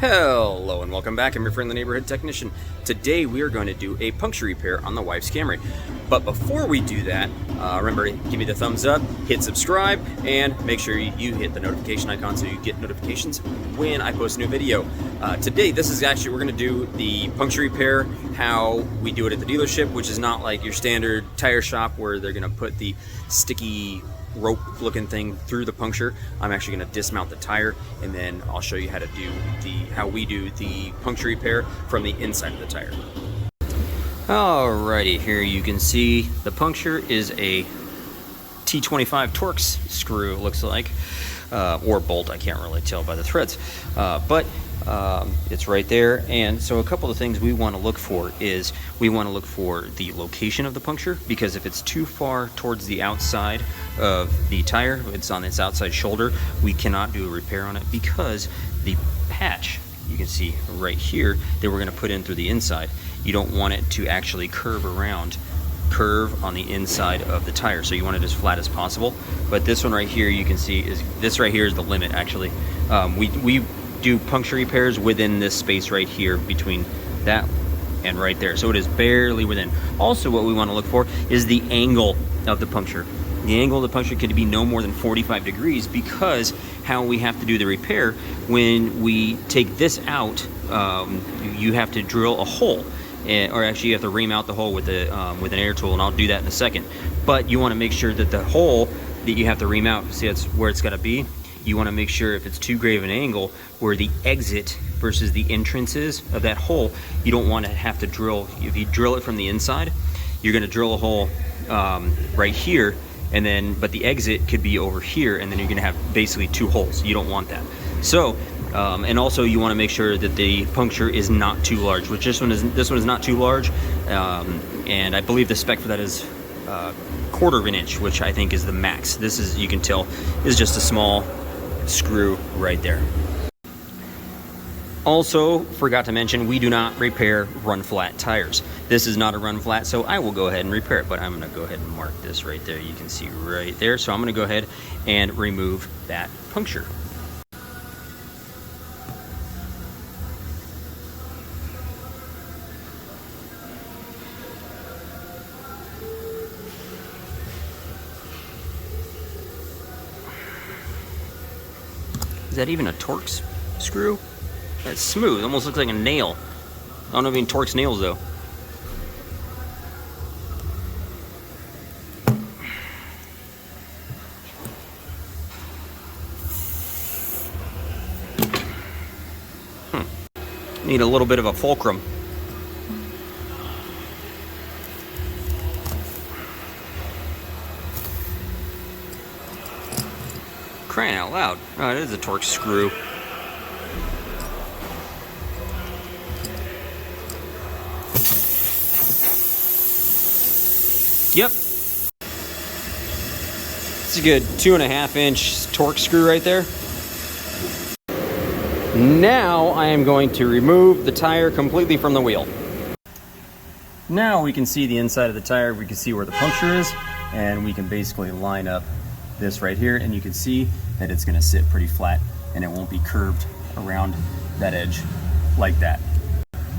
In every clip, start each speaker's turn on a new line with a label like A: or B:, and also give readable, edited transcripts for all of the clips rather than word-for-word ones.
A: Hello and welcome back. I'm your friendly neighborhood technician. Today we are going to do a puncture repair on the wife's Camry. But before we do that, remember, give me the thumbs up, hit subscribe, and make sure you hit the notification icon so you get notifications when I post a new video. Today, this is actually, we're going to do the puncture repair, how we do it at the dealership, which is not like your standard tire shop where they're going to put the sticky rope looking thing through the puncture. I'm actually going to dismount the tire, and then I'll show you how to do how we do the puncture repair from the inside of the tire. Alrighty, here you can see the puncture is a T25 Torx screw, looks like, or bolt. I can't really tell by the threads, but it's right there. And so a couple of things we want to look for is we want to look for the location of the puncture, because if it's too far towards the outside of the tire, it's on its outside shoulder, we cannot do a repair on it, because the patch you can see right here that we're going to put in through the inside, you don't want it to actually curve on the inside of the tire, so you want it as flat as possible. But this one right here, you can see, is this right here is the limit actually. We do puncture repairs within this space right here between that and right there, so it is barely within. Also, what we want to look for is the angle of the puncture. The angle of the puncture could be no more than 45 degrees, because how we have to do the repair, when we take this out, you have to drill a hole, or actually you have to ream out the hole with an air tool, and I'll do that in a second. But you want to make sure that the hole that you have to ream out, see that's where it's got to be, you want to make sure if it's too great of an angle where the exit versus the entrance is of that hole, you don't want to have to drill. If you drill it from the inside, you're going to drill a hole right here, and then but the exit could be over here, and then you're going to have basically two holes. You don't want that. So and also you want to make sure that the puncture is not too large, which this one is not too large, and I believe the spec for that is 1/4 of an inch, which I think is the max. This is, you can tell, is just a small screw right there. Also, forgot to mention, we do not repair run flat tires. This is not a run flat, so I will go ahead and repair it, but I'm going to go ahead and mark this right there. You can see right there. So I'm going to go ahead and remove that puncture. Is that even a Torx screw? That's smooth, almost looks like a nail. I don't know if any Torx nails though. Need a little bit of a fulcrum. Crying out loud. Oh, it is a Torx screw. Yep. It's a good 2.5 inch Torx screw right there. Now I am going to remove the tire completely from the wheel. Now we can see the inside of the tire. We can see where the puncture is, and we can basically line up this right here, and you can see that it's going to sit pretty flat and it won't be curved around that edge like that.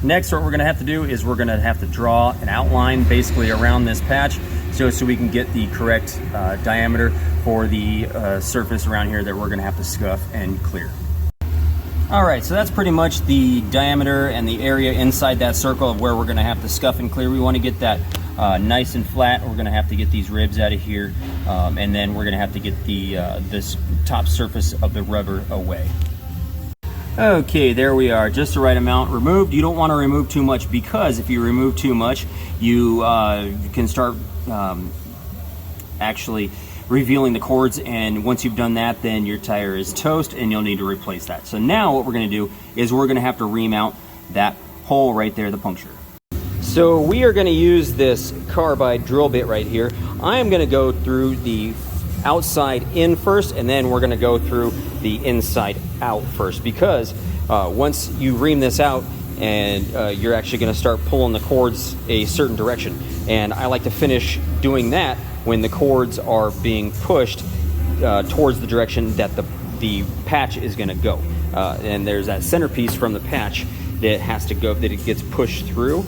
A: Next, what we're going to have to do is we're going to have to draw an outline basically around this patch so we can get the correct diameter for the surface around here that we're going to have to scuff and clear. Alright, so that's pretty much the diameter and the area inside that circle of where we're going to have to scuff and clear. We want to get that nice and flat. We're going to have to get these ribs out of here, and then we're going to have to get the this top surface of the rubber away. Okay, there we are, just the right amount removed. You don't want to remove too much, because if you remove too much, you can start actually revealing the cords, and once you've done that, then your tire is toast and you'll need to replace that. So now what we're going to do is we're going to have to remount that hole right there, the puncture. So we are going to use this carbide drill bit right here. I am going to go through the outside in first, and then we're going to go through the inside out first, because once you ream this out, and you're actually going to start pulling the cords a certain direction, and I like to finish doing that when the cords are being pushed towards the direction that the patch is going to go. and there's that centerpiece from the patch that has to go, that it gets pushed through.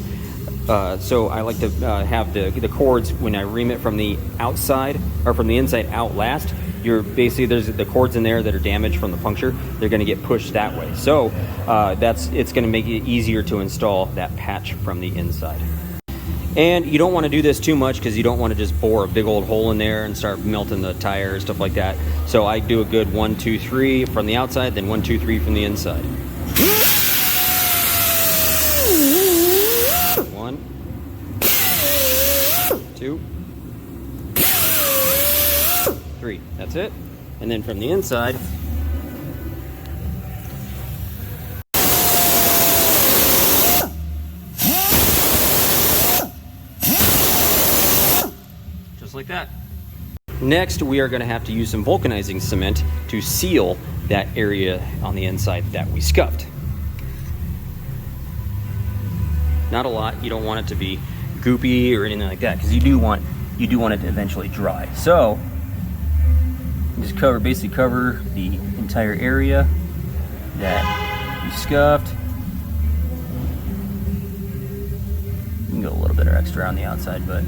A: So I like to have the cords, when I ream it from the outside or from the inside out last, you're basically, there's the cords in there that are damaged from the puncture, they're going to get pushed that way. So it's going to make it easier to install that patch from the inside. And you don't want to do this too much because you don't want to just bore a big old hole in there and start melting the tire and stuff like that. So I do a good 1, 2, 3 from the outside, then 1, 2, 3 from the inside. 1, 2, 3. That's it. And then from the inside, just like that. Next, we are going to have to use some vulcanizing cement to seal that area on the inside that we scuffed. Not a lot. You don't want it to be goopy or anything like that, because you do want it to eventually dry. So just basically cover the entire area that you scuffed. You can go a little bit extra on the outside, but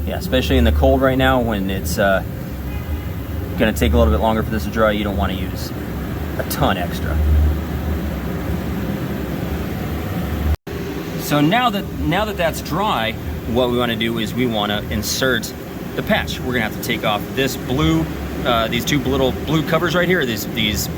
A: yeah, especially in the cold right now when it's going to take a little bit longer for this to dry, you don't want to use a ton extra. So now that that's dry, what we want to do is we want to insert the patch. We're going to have to take off this blue, these two little blue covers right here, these pieces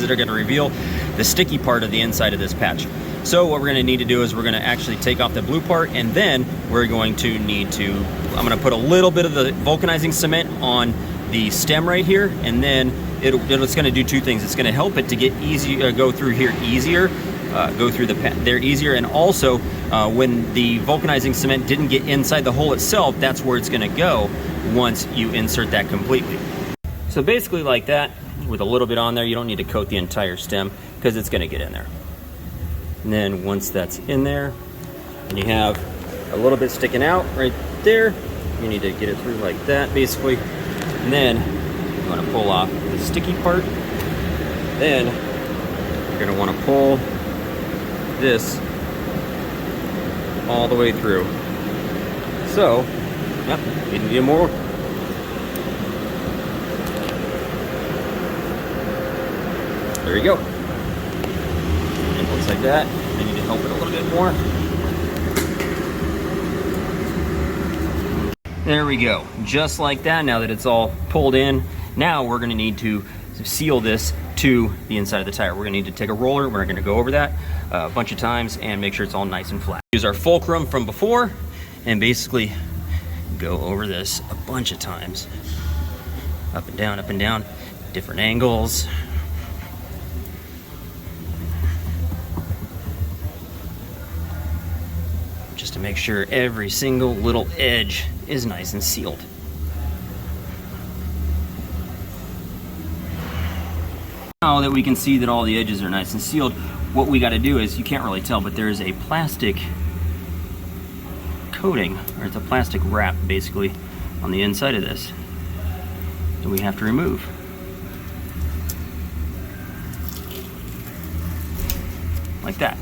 A: that are going to reveal the sticky part of the inside of this patch. So what we're going to need to do is we're going to actually take off the blue part, and then we're going to need to, I'm going to put a little bit of the vulcanizing cement on the stem right here, and then it's going to do two things. It's going to help it to get go through here easier, go through there easier, and also when the vulcanizing cement didn't get inside the hole itself, that's where it's going to go once you insert that completely. So basically like that, with a little bit on there. You don't need to coat the entire stem because it's going to get in there. And then once that's in there, and you have a little bit sticking out right there, you need to get it through like that basically. And then you want to pull off the sticky part. Then you're going to want to pull this all the way through. So, yep, you can get more. There you go. And it looks like that. I need to help it a little bit more. There we go. Just like that. Now that it's all pulled in, now we're going to need to seal this to the inside of the tire. We're going to need to take a roller. We're going to go over that a bunch of times and make sure it's all nice and flat. Use our fulcrum from before and basically go over this a bunch of times. Up and down, different angles. Just to make sure every single little edge is nice and sealed. Now that we can see that all the edges are nice and sealed, what we got to do is, you can't really tell, but there is a plastic coating, or it's a plastic wrap basically on the inside of this that we have to remove. Like that.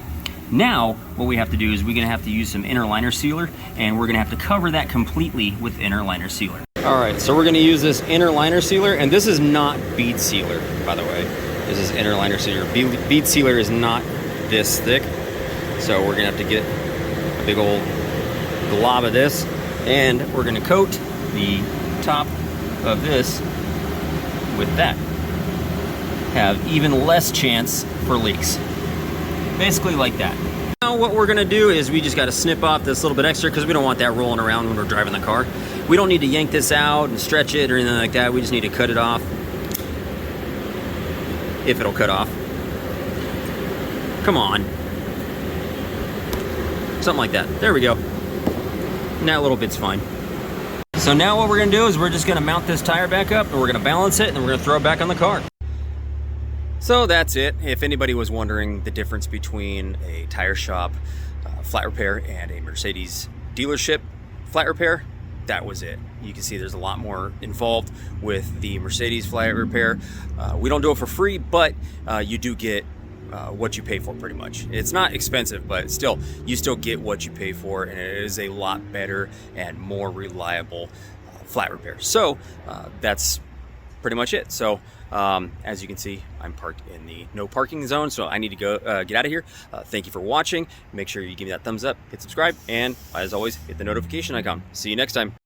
A: Now what we have to do is we're going to have to use some inner liner sealer, and we're going to have to cover that completely with inner liner sealer. Alright, so we're going to use this inner liner sealer, and this is not bead sealer, by the way. This is inner liner sealer. Bead sealer is not this thick, so we're going to have to get a big old glob of this, and we're going to coat the top of this with that. Have even less chance for leaks. Basically like that. Now what we're going to do is we just got to snip off this little bit extra because we don't want that rolling around when we're driving the car. We don't need to yank this out and stretch it or anything like that. We just need to cut it off. If it'll cut off. Come on. Something like that. There we go. And that little bit's fine. So now what we're going to do is we're just going to mount this tire back up, and we're going to balance it, and we're going to throw it back on the car. So that's it. If anybody was wondering the difference between a tire shop flat repair and a Mercedes dealership flat repair, that was it. you can see there's a lot more involved with the Mercedes flat repair. We don't do it for free, but you do get what you pay for pretty much. It's not expensive, but still, you still get what you pay for, and it is a lot better and more reliable flat repair. So that's pretty much it. So as you can see, I'm parked in the no parking zone, so I need to go get out of here. Thank you for watching. Make sure you give me that thumbs up, hit subscribe, and as always, hit the notification icon. See you next time.